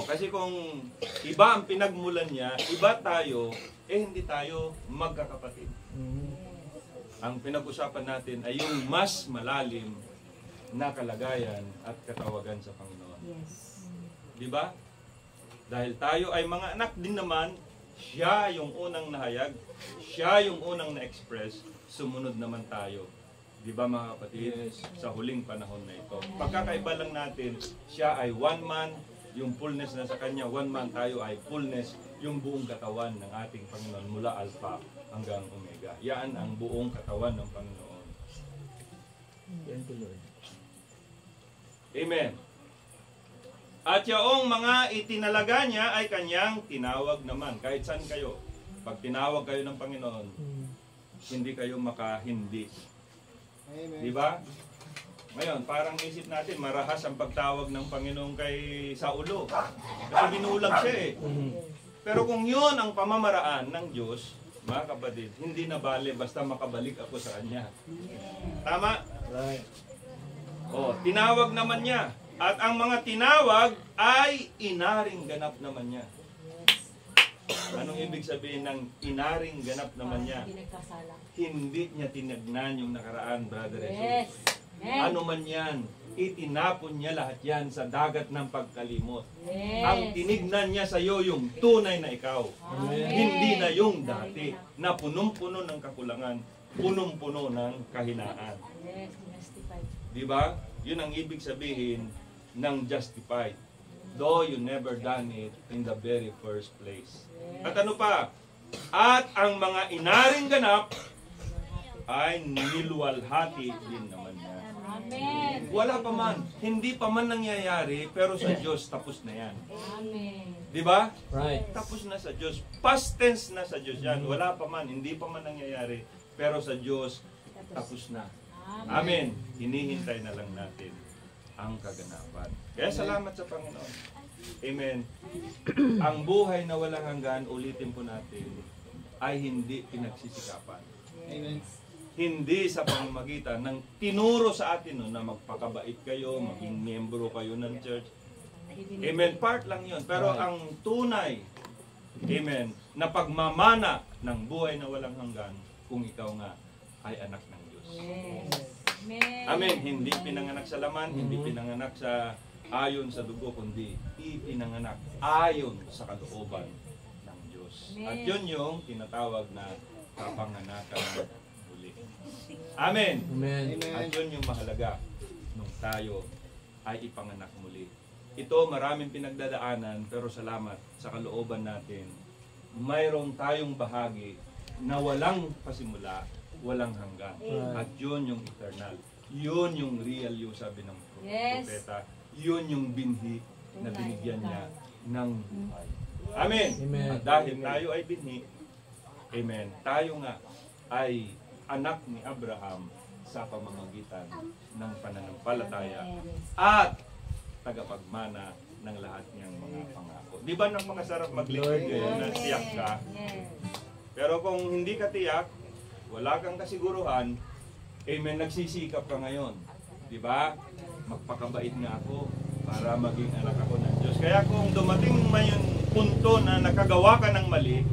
Kasi kung iba ang pinagmulan niya, iba tayo, hindi tayo magkakapatid. Ang pinag-usapan natin ay yung mas malalim na kalagayan at katawagan sa Panginoon. Yes. Di ba? Dahil tayo ay mga anak din naman, siya yung unang nahayag, siya yung unang na-express, sumunod naman tayo Di ba mga kapatid? Yes. Sa huling panahon na ito. Pagkakaiba lang natin, siya ay one man, yung fullness na sa kanya, one man, tayo ay fullness, yung buong katawan ng ating Panginoon mula Alpha hanggang Omega. Yan ang buong katawan ng Panginoon. Thank you, Lord. Amen. At yung mga itinalaga niya ay kanyang tinawag naman. Kahit saan kayo. Pag tinawag kayo ng Panginoon, hindi kayo makahindi. Di ba? Ngayon, parang isip natin, marahas ang pagtawag ng Panginoon kay Saulo. Kasi binulag siya eh. Pero kung yun ang pamamaraan ng Diyos, mga kapatid, hindi na bale basta makabalik ako sa Kanya. Tama? Right. O, tinawag naman niya. At ang mga tinawag ay inaring ganap naman niya. Anong ibig sabihin ng inaring ganap naman niya? Hindi nagkasala. Hindi niya tinagnan yung nakaraan, Brother Jesus. Yes. Amen. Ano man yan, itinapon niya lahat yan sa dagat ng pagkalimot. Yes. Ang tinignan niya sa iyo yung tunay na ikaw. Amen. Hindi na yung dati na punong-puno ng kakulangan, punong-puno ng kahinaan. Yes, justified. Di ba? Yun ang ibig sabihin ng justified. Though you never done it in the very first place. At ano pa? At ang mga inaring ganap ay niluwalhati din naman niya. Amen. Wala pa man, hindi pa man nangyayari, pero sa Diyos tapos na yan. Amen. Di ba? Right. Tapos na sa Diyos. Past tense na sa Diyos yan. Wala pa man, hindi pa man nangyayari, pero sa Diyos tapos na. Amen. Hinihintay na lang natin ang kaganapan. Kaya salamat sa Panginoon. Amen. Ang buhay na walang hanggan, ulitin po natin, ay hindi pinagsisikapan. Amen. Hindi sa pamamagitan ng tinuro sa atin no, na magpakabait kayo, maging miyembro kayo ng church. Amen. Part lang yun. Pero ang tunay, amen, na pagmamana ng buhay na walang hanggan, kung ikaw nga ay anak ng Diyos. Yes. Amen. Amen. Hindi pinanganak sa laman, hindi pinanganak sa ayon sa dugo, kundi ipinanganak ayon sa kalooban ng Diyos. At yun yung tinatawag na kapanganakan muli. Amen. Amen. At yun yung mahalaga nung tayo ay ipanganak muli. Ito maraming pinagdadaanan, pero salamat sa kalooban natin, mayroong tayong bahagi na walang pasimula, walang hanggan. At yun yung eternal. Yun yung real yung sabi ng propeta. Yun yung binhi na binigyan niya ng buhay. Amen. Amen. At dahil tayo ay binhi, amen, tayo nga ay anak ni Abraham sa pamamagitan ng pananampalataya at tagapagmana ng lahat niyang mga pangako. Di ba napakasarap maglingkod ngayon na tiyak ka? Pero kung hindi ka tiyak, wala kang kasiguruhan, amen, nagsisikap ka ngayon. Di ba? Magpakabait nga ako para maging anak ako ng Diyos. Kaya kung dumating man yung punto na nakagawa ka ng mali,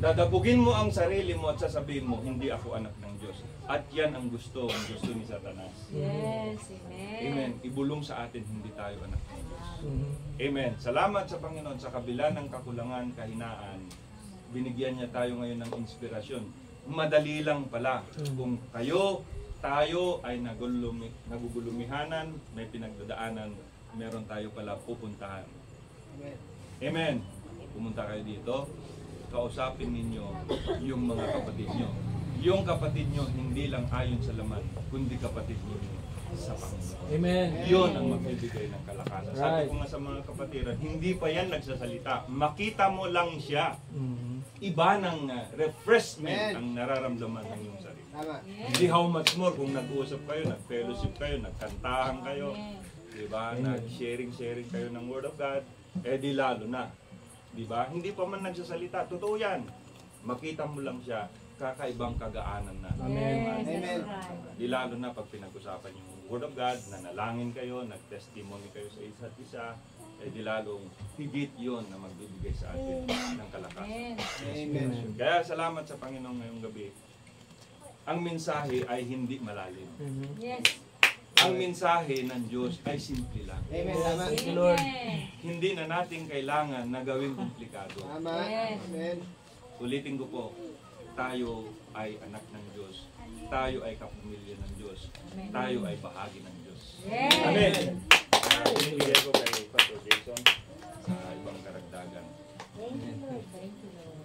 dadabugin mo ang sarili mo at sasabihin mo, hindi ako anak ng Diyos. At yan ang gusto ni Satanas. Yes, amen. Amen. Ibulong sa atin, hindi tayo anak ng Diyos. Amen. Salamat sa Panginoon sa kabila ng kakulangan, kahinaan. Binigyan niya tayo ngayon ng inspirasyon. Madali lang pala kung tayo ay nagugulumihanan, may pinagdadaanan, meron tayo pala pupuntahan. Amen. Pumunta kayo dito, kausapin ninyo yung mga kapatid nyo. Yung kapatid nyo hindi lang ayon sa laman, kundi kapatid nyo sa Panginoon. Amen. Yun ang magbibigay ng kalakasan. Sabi Right. ko nga sa mga kapatiran, hindi pa yan nagsasalita. Makita mo lang siya. Iba ng refreshment ang nararamdaman ng iyong sarili. Hindi how much more kung nag-uusap kayo, nag-fellowship kayo, nagkantahan kayo, diba? Nag-sharing kayo ng Word of God, di lalo na. Diba? Hindi pa man nagsasalita. Totoo yan. Makita mo lang siya, kakaibang kagaanan na. Amen. Amen. Di lalo na pag pinag-usapan yung Word of God, nanalangin kayo, nag-testimony kayo sa isa't isa, di lalong higit yun na magbibigay sa atin ng kalakasan. Amen. Kaya salamat sa Panginoon ngayong gabi. Ang mensahe ay hindi malalim. Yes. Ang mensahe ng Diyos ay simple lang. Thank you, Lord. Hindi na natin kailangan na gawing komplikado. Yes. Ulitin ko po, tayo ay anak ng Diyos. tayo ay kapamilya ng Diyos. Amen. Tayo ay bahagi ng Diyos. Yes. Amen. Pinibigay ko kay Pastor Jason sa ibang karagdagan. Thank you, Lord. Thank you, Lord.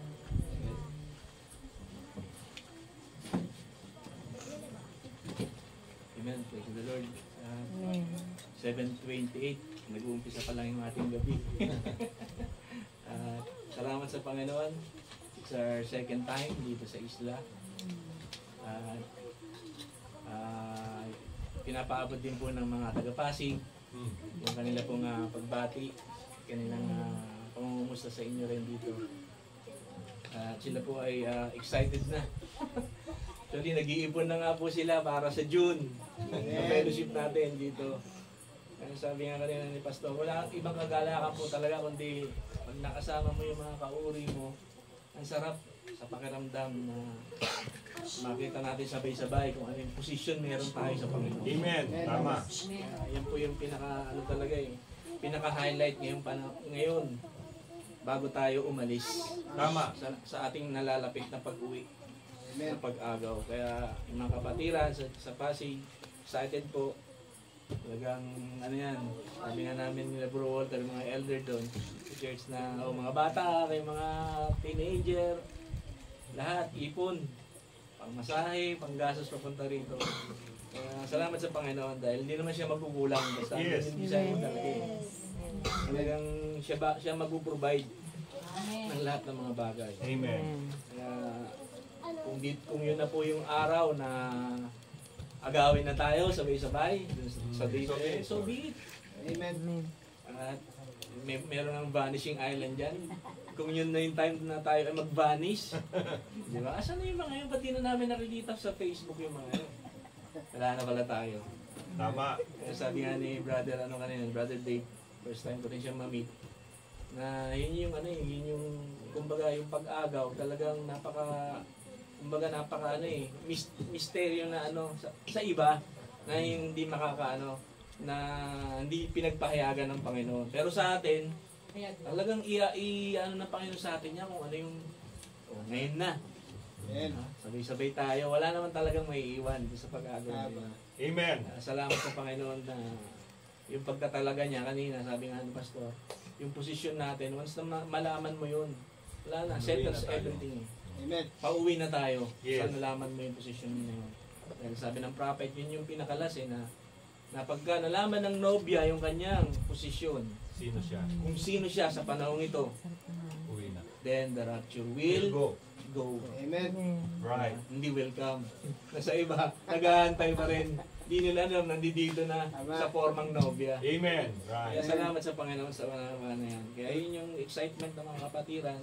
Amen. Praise the Lord. Amen. 7:28, nag-uumpisa pa lang yung ating gabi. Salamat sa Panginoon. It's our second time dito sa isla. Pinapaabot din po ng mga taga-Pasig yung kanila pong pagbati, kanilang pangungumusta sa inyo rin dito. At sila po ay excited na. Actually, nag-iipon na nga po sila para sa June. Sa fellowship natin dito. Kaya sabi nga kanina ni Pastor, wala ibang kagalakan po talaga kundi pag nakasama mo yung mga kauri mo, ang sarap sa pakiramdam na makita natin sabay-sabay kung ano yung position meron tayo sa Panginoon. Amen. Tama. Amen. Yan po yung pinaka-highlight ngayon bago tayo umalis Tama. sa ating nalalapit na pag-uwi. Sa pag-agaw. Kaya yung mga kapatiran sa Pasig, excited po. Talagang ano yan, sabi nga namin nila Bro Walter, mga elder doon, sa church na mga bata, kayo mga teenager, lahat, ipon, pangmasahe, panggastos papunta rito. Kaya salamat sa Panginoon dahil hindi naman siya magkukulang basta Yes. hindi siya yung talaga. Talagang siya mag-provide ng lahat ng mga bagay. Amen. Kaya kung yun na po yung araw na agawin na tayo sabay-sabay dun sa date, so be it. Amen. At meron ng vanishing island dyan. Kung yun na yung time na tayo ay mag-vanish, di ba? Asan na yung mga yun? Pati na namin nakikita sa Facebook yung mga yun. Wala na pala tayo. Tama. Kaya sabi nga ni brother, brother Dave, first time ko rin siya ma-meet, na yun yung yun yung, kumbaga yung pag-agaw, talagang napaka misteryo na sa iba, na hindi na hindi pinagpahayagan ng Panginoon. Pero sa atin, talagang ng Panginoon sa atin niya kung ano yung, ngayon na. Sabay-sabay tayo, wala naman talagang may iwan sa pag-agaw nila. Amen. Salamat sa Panginoon na yung pagkatalaga niya kanina, sabi nga ni Pastor, yung posisyon natin, once na malaman mo yun, wala na, settles everything. Amen. Pauwi na tayo Yes. sa nalaman mo yung posisyon mo na yun. Dahil sabi ng prophet, yun yung pinakalas na pagka nalaman ng nobya yung kanyang posisyon, Sino siya? kung sino siya sa panahong ito, Uwi na. then the rapture Will will go. go. Amen. Right. Hindi welcome. Nasa iba, nag-aantay pa rin. Hindi nila alam, nandito na sa formang nobya. Amen. Kaya Right. salamat sa Panginoon sa mga na yan. Kaya yun yung excitement ng mga kapatiran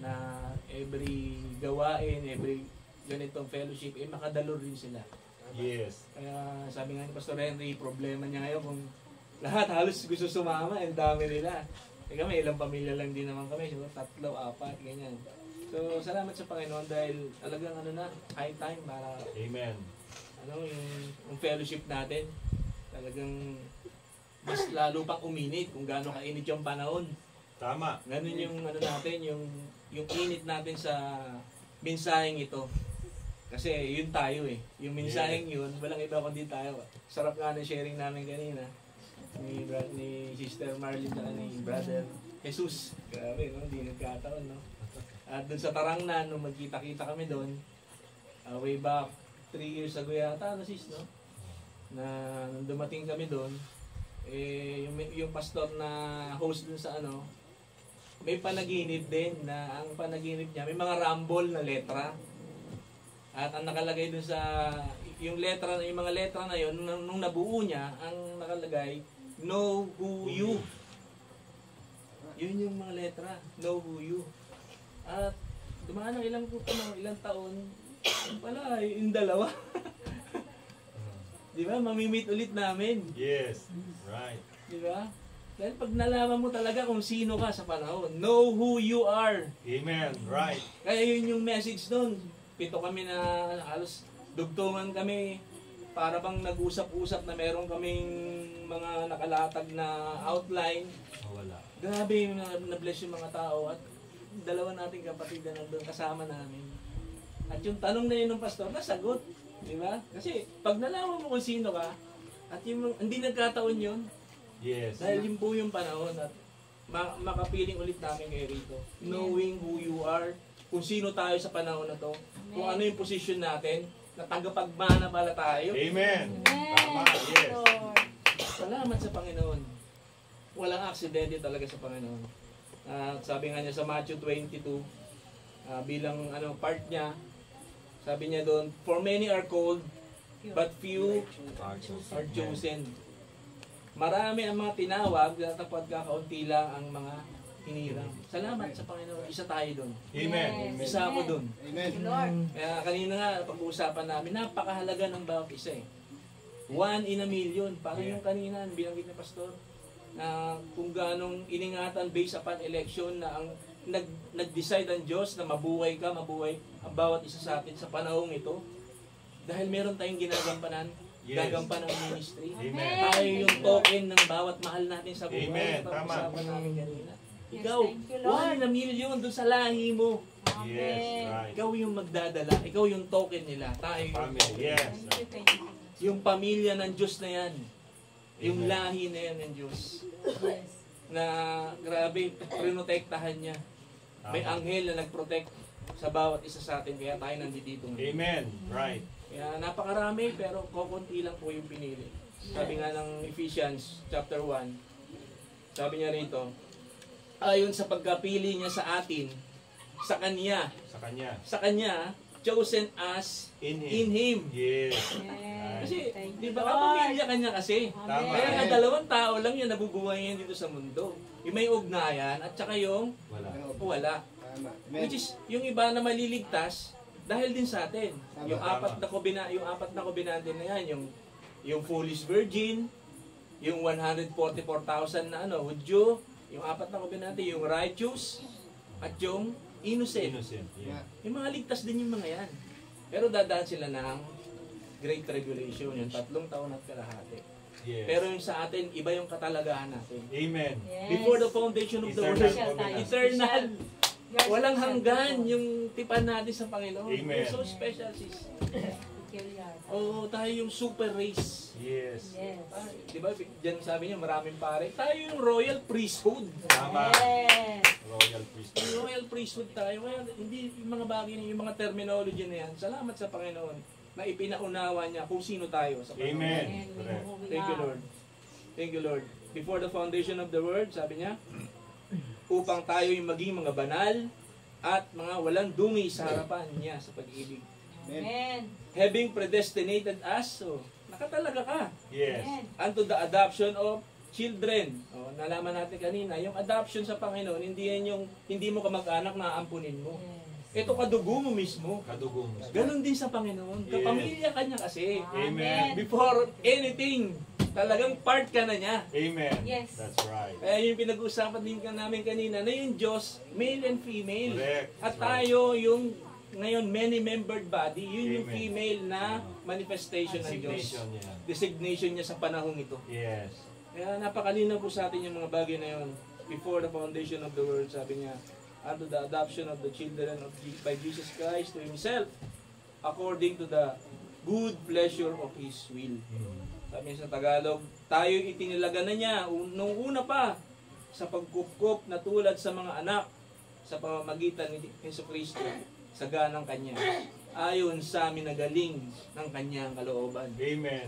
na every gawain, every ganitong fellowship, makadalo rin sila. Yes. Kaya sabi nga ni Pastor Henry, problema niya ngayon kung lahat halos gusto sumama, ang dami nila. Kami, ilang pamilya lang din naman kami, siguro 3, 4, ganyan. So, salamat sa Panginoon dahil talagang high time para Amen. yung fellowship natin, talagang mas lalo pang uminit kung gaano kainit yung panahon. Tama. Ganun yung natin, yung init natin sa mensaheng ito. Kasi yun tayo eh. Yung mensaheng yun, walang iba kundi tayo. Sarap nga ng sharing namin kanina. Ni Sister Marlene at ni Brother Jesus. Grabe, no? Hindi nagkataon, no? At dun sa Tarangnan, nung magkita-kita kami doon, way back 3 years ago yata, sis, no? Na nung dumating kami doon, yung pastor na host dun sa may panaginip din na ang panaginip niya, may mga rumble na letra. At ang nakalagay dun sa, yung mga letra na yun, nung nabuo niya, ang nakalagay, know who you. Yun yung mga letra, know who you. At dumaan ng ilang taon, pala, yung dalawa. Di ba? Mamimit ulit namin. Yes. Right. Di ba? Dahil pag nalaman mo talaga kung sino ka sa panahon, know who you are. Amen. Right. Kaya yun yung message nun. 7 kami na halos dugtungan kami para bang nag-usap-usap na meron kaming mga nakalatag na outline. Wala. Grabe yung na-bless yung mga tao at dalawa nating kapatid na nandun kasama namin. At yung tanong na yun ng pastor, nasagot. Di ba? Kasi pag nalaman mo kung sino ka, at yung hindi nagkataon yun, Yes. dahil yun po yung panahon at makapiling ulit namin kayo rito. Knowing who you are, kung sino tayo sa panahon na to, kung ano yung position natin, na tagapagmana pala tayo. Amen. Tama. Yes. Lord. Salamat sa Panginoon. Walang aksidente talaga sa Panginoon. Sabi nga niya sa Matthew 22, bilang part niya, sabi niya doon, for many are called, but few are chosen. Marami ang mga tinawag, dapat kakaunti lang ang mga hinirang. Salamat sa Panginoon. Isa tayo doon. Amen. Isa ako doon. Thank you, Lord. Kaya kanina nga, pag-uusapan namin, napakahalaga ng bawat isa eh. 1 in a million. Parang yung kanina, binanggit ni Pastor, na kung ganong iningatan based upon election na ang nag-decide ang Diyos na mabuhay ka, mabuhay ang bawat isa sa atin sa panahong ito. Dahil meron tayong ginagampanan, gagampanan ng ministry. Amen. Tayo yung token ng bawat mahal natin sa buhay. Amen. Ito ang Tama. usapan namin kanina. Yes, Ikaw, thank you, Lord. 1 in a million doon sa lahi mo. Yes. Right. Ikaw yung magdadala, ikaw yung token nila. Tayo yung Family. Yes. Thank you. yung pamilya ng Diyos na yan. Yung Amen. lahi na yan ng Diyos. Yes. Na grabe, prinotektahan niya. May Tama. anghel na nag-protect sa bawat isa sa atin. Kaya tayo nandito ngayon. Amen. Right. Kaya napakarami pero kukunti lang po yung pinili. Sabi nga ng Ephesians chapter 1, sabi niya rito, ayon sa pagkapili niya sa atin, sa Kanya, Sa Kanya. chosen us In in Him. Yes. Yes. Kasi, Thank di you, ba, Lord. kapamilya Kanya kasi. Tama. Kaya nga dalawang tao lang yan nabubuhay yan dito sa mundo. Yung may ugnayan at saka yung Wala. wala. Tama. Which is, yung iba na maliligtas, dahil din sa atin. Tama, Yung apat na kombinante na yan, yung foolish virgin, yung 144,000 na Hudyo, yung apat na kombinante, yung righteous, at yung innocent. Innocent. Yeah. Yung mga ligtas din yung mga yan. Pero dadaan sila ng Great Tribulation, yung 3 taon at kalahati. Yes. Pero yung sa atin, iba yung katalagahan natin. Amen. Yes. Before the foundation of the Eternal world, covenant. eternal. Yes. Walang hanggan yung tipan natin sa Panginoon. Amen. We're so special, sis. Oo, tayo yung super race. Yes. Yes. Di ba, dyan sabi niya, maraming pare. Tayo yung royal priesthood. Tama. Yes. Royal priesthood. Yung royal priesthood tayo. Kaya hindi yung mga bagay na yung mga terminology na yan. Salamat sa Panginoon na ipinaunawa niya kung sino tayo sa Panginoon. Amen. And we know who we Thank you, are. Lord. Thank you, Lord. Before the foundation of the world, sabi niya, upang tayo yung maging mga banal at mga walang dumi sa harapan niya sa pag-ibig. Amen. Having predestinated us, so, nakatalaga ka Yes. Amen. unto the adoption of children. O, nalaman natin kanina, yung adoption sa Panginoon, hindi yan yung hindi mo kamag-anak na aampunin mo. Yes. Ito kadugo mo mismo. Kadugong. Ganon din sa Panginoon. Yes. Kapamilya ka niya kasi. Amen. Before anything, talagang part ka na niya. Amen. Yes. That's right. Kaya yung pinag-uusapan din namin kanina na yung Diyos, male and female. Correct. At That's right. tayo yung ngayon many-membered body, yun yung Amen. female na manifestation ng Diyos. Designation niya. Designation niya sa panahong ito. Yes. Kaya napakalinaw po sa atin yung mga bagay na yun. Before the foundation of the world, sabi niya, unto the adoption of the children by Jesus Christ to Himself, according to the good pleasure of His will. Sabi niya sa Tagalog, tayo itinilaga na niya nung una pa sa pagkupkup na tulad sa mga anak sa pamamagitan ni Jesucristo sa ganang Kanya, ayon sa amin na galing ng Kanyang kalooban. Amen.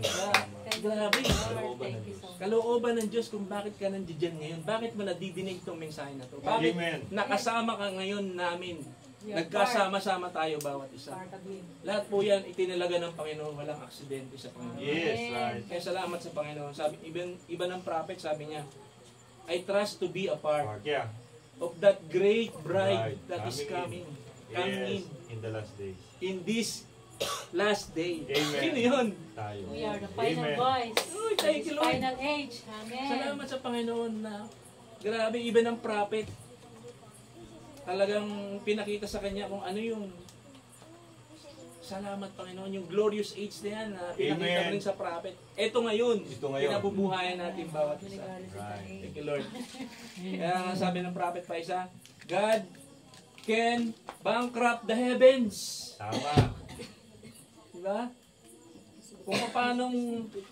Grabe. Lord, thank you so much. Kalooban ng Diyos kung bakit ka nandiyan ngayon. Bakit mo nadidinig itong mensahe na to? Bakit Amen. nakasama ka ngayon namin? We are Nagkasama-sama tayo bawat isa. part of Him. Lahat po yan itinilaga ng Panginoon, walang aksidente sa Panginoon. Yes, right. Kaya salamat sa Panginoon. Sabi, iba ng prophet, sabi niya, I trust to be a part Yeah. of that great bride Bride that is coming coming. Coming Yes. in. In the last days. In this last day. Amen. Sino yun? Tayo. We are the final Amen. voice. Uy, thank you, Lord. Final age. Amen. Salamat sa Panginoon na grabe, iba ng prophet. Talagang pinakita sa kanya kung ano yung salamat Panginoon, yung glorious age na yan na pinakita Amen. rin sa prophet. Ito ngayon, Ito ngayon. pinabubuhayan natin bawat isa. Right. Thank you, Lord. Kaya nga sabi ng prophet pa isa, God can bankrupt the heavens. Tama. Diba? kung paano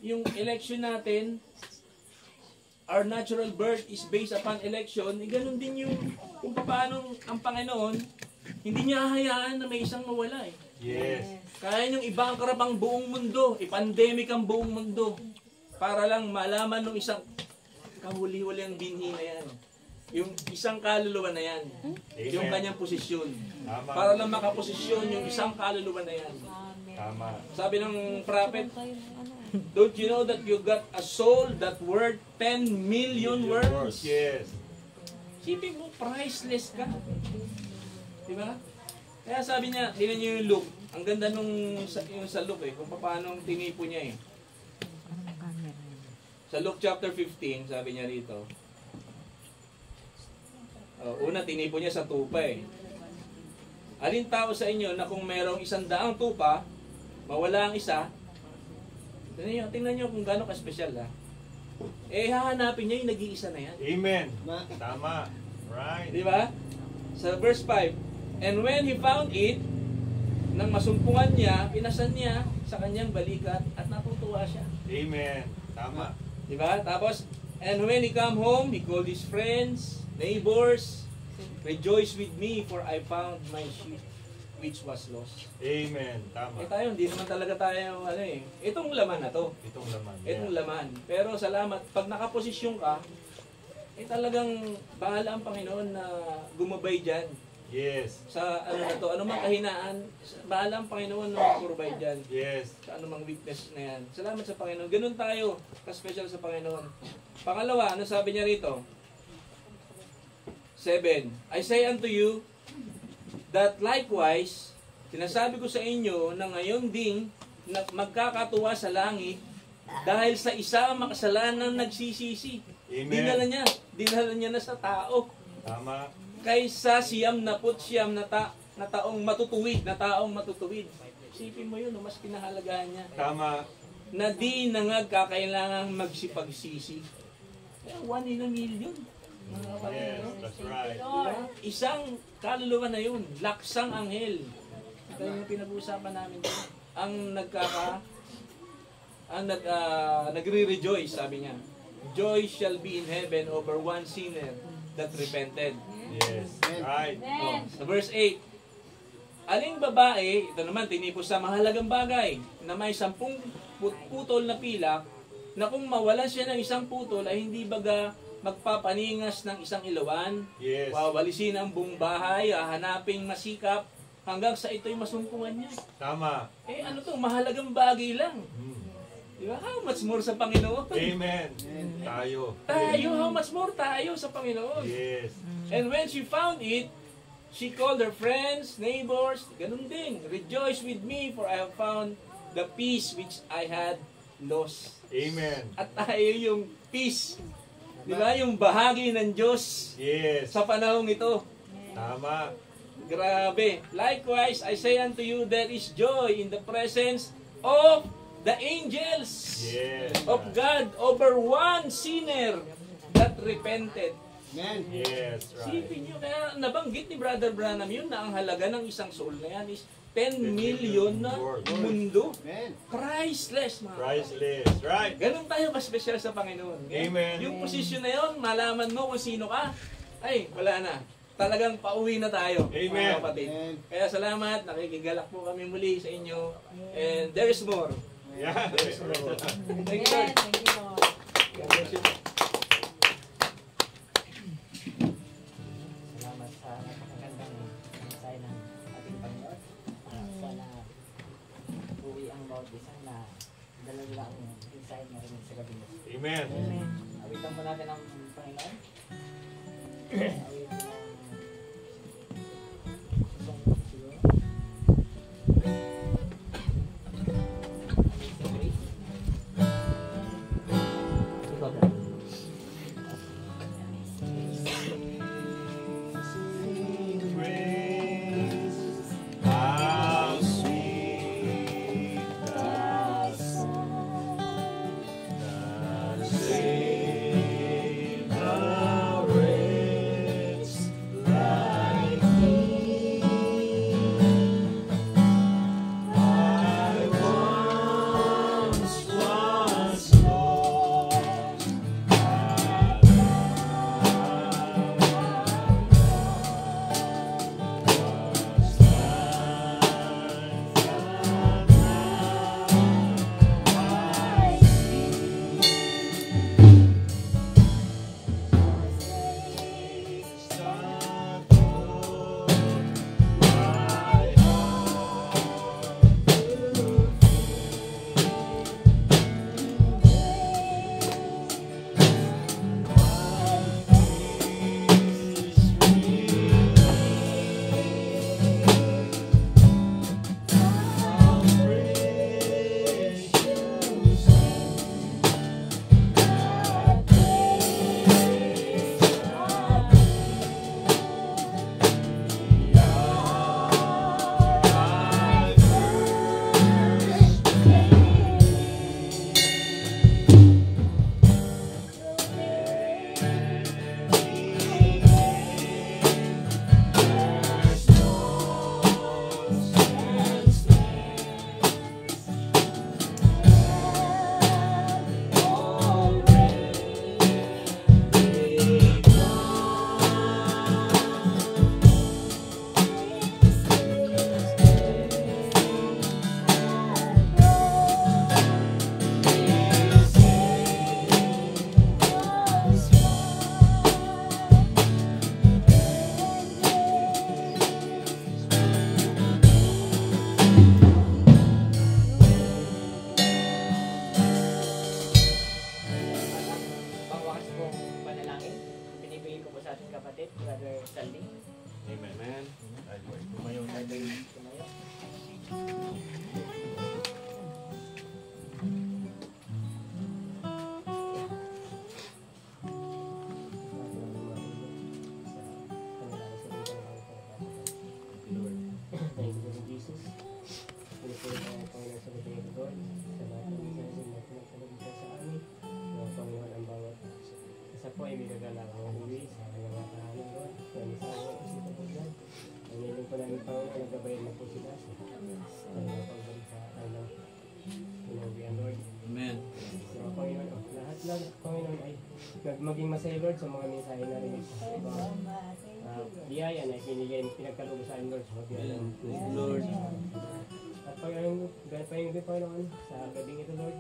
yung election natin, our natural birth is based upon election, ganun din yung kung paano ang Panginoon, hindi niya hahayaan na may isang mawala eh. Yes. Kaya yung iba ang karapang buong mundo, ipandemic ang buong mundo, para lang malaman ng isang kahuli-huli ang binhi na yan. Yung isang kaluluwa na yan, yung kanyang posisyon. Tama. Para lang makaposisyon yung isang kaluluwa na yan. Amen. Tama. Sabi ng prophet, don't you know that you got a soul that worth 10 million words? Yes. Sipin mo, priceless ka. Diba? Kaya sabi niya, tingnan niyo yung Luke. Ang ganda yung sa Luke eh, kung paano tinipo niya eh. Sa Luke chapter 15, sabi niya rito, una, tinipo niya sa tupa eh. Alin tao sa inyo na kung merong 100 tupa, mawala ang isa, tingnan niyo kung gaano ka-special ha. Eh, hahanapin niya yung nag-iisa na yan. Amen. Tama. Right. Di ba? Sa verse 5, and when he found it, nang masumpungan niya, pinasan niya sa kanyang balikat at natutuwa siya. Amen. Tama. Di ba? Tapos, and when he come home, he called his friends, neighbors, rejoice with me for I found my sheep which was lost. Amen. Tama. Eh tayo, hindi naman talaga tayo, itong laman na to. Itong laman. Itong laman. Pero salamat, pag nakaposisyon ka, talagang bahala ang Panginoon na gumabay dyan. Yes. Sa na to, anumang kahinaan, bahala ang Panginoon na mag-provide dyan. Yes. Sa anumang weakness na yan. Salamat sa Panginoon. Ganun tayo, ka-special sa Panginoon. Pangalawa, ano sabi niya rito? 7. I say unto you, that likewise, sinasabi ko sa inyo na ngayon ding magkakatuwa sa langit dahil sa isa makasalanan nagsisisi. Amen. Dinala niya na sa tao. Tama. Kaysa siyam na taong matutuwid, Isipin mo yun, mas pinahalagahan niya. Tama. Na di nangagkakailangang magsipagsisi. Kaya 1 in a million. Mga kapatid, Yes, no? that's right. Diba? Isang kaluluwa na yun, laksang anghel. Ito yung pinag-uusapan namin dito. Nagre-rejoice, sabi niya. Joy shall be in heaven over one sinner that repented. Yes. Right. Oh, sa verse 8, aling babae, ito naman, tinipos sa mahalagang bagay, na may 10 putol na pilak, na kung mawalan siya ng isang putol, ay hindi baga magpapaningas ng isang ilawan, Yes. wawalisin ang buong bahay, hahanaping masikap, hanggang sa ito'y masumpungan niya. Tama. Eh ano to, mahalagang bagay lang. Di ba? How much more sa Panginoon? Amen. Tayo. How much more tayo sa Panginoon? Yes. And when she found it, she called her friends, neighbors, ganun din. Rejoice with me for I have found the peace which I had lost. Amen. At tayo yung peace. Di ba? Yung bahagi ng Diyos Yes. sa panahong ito. Tama. Grabe. Likewise, I say unto you, there is joy in the presence of the angels Yes. of God over one sinner that repented. Yes. Right. Sipin nyo, kaya nabanggit ni Brother Branham yun na ang halaga ng isang soul na yan is 10 million na mundo. Priceless, mga Priceless. Right. Ganun tayo ka-special sa Panginoon. Amen. Yung posisyon na yun, malaman mo kung sino ka, ay, wala na. Talagang pauwi na tayo, Amen. mga kapatid. Kaya salamat, nakikigalak po kami muli sa inyo. And there is more. Yeah. Thank you, Lord. Thank you, Lord. God bless you. Salamat sa napakagandang mensahe ng ating Panginoon. Sana uwi ang bawat isa na dalawa ang mensahe na rin sa gabi nito. Amen. Awitan po natin ang Panginoon. Awitan ang isang siguro. Ikaw ba? How sweet the sound that saved a wretch sa ating kapatid, Brother Saldi. Amen. Amen. Tumayo. Thank you, Lord Jesus. Pilipunin ang Panginoon sa libre ng Lord. Sa lahat ng mensahe na pinagsalagita sa amin. Mga Panginoon ang bawat isa po ay may gagalang ang uwi sa kanyang mga tahanan, Lord. Kaya misawa po sila po dyan. Ang niling po namin Panginoon, nagabayan na po sila sa kanyang pagbalik sa kanyang pinuwian, Lord. Amen. Sa mga Panginoon, lahat lang, Panginoon, ay maging masaya, Lord, sa mga mensahe na rin. Biyaya na pinagkaloob sa amin, Lord, sa pagbiyanan. Lord. At pag-ayong Panginoon, sa gabing ito, Lord,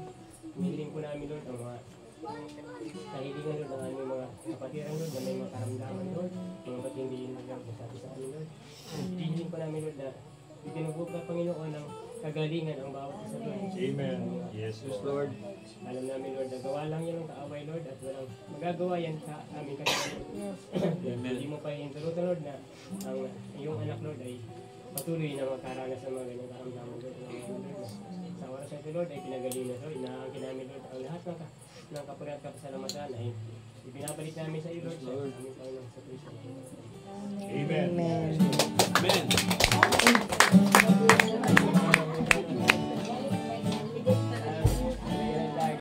hinihiling po namin, Lord, ang mga kahilingan, Lord, ng aming mga kapatiran, Lord, na may mga karamdaman, Lord, mga katindihin, Lord, sabi sa amin, Lord. Hinihiling po namin, Lord, na itinubog ka, Panginoon, ng kagalingan ang bawat isa, Lord. Amen. Yes, Lord. Alam namin, Lord, na gawa lang yan ang kaaway, Lord, at walang magagawa yan sa aming kanilang. Hindi mo pa hinturutan, Lord, na ang iyong anak, Lord, ay patuloy na magkaranas ng mga ganyang karamdaman, Lord. Sa oras na ito, Lord, ay pinagaling na, Lord. Inaangkin namin, Lord, ang lahat ng kapurihan at kapasalamatan ay ibinabalik namin sa iyo, Lord, sa aming Panginoon sa Kristo. Amen. Amen.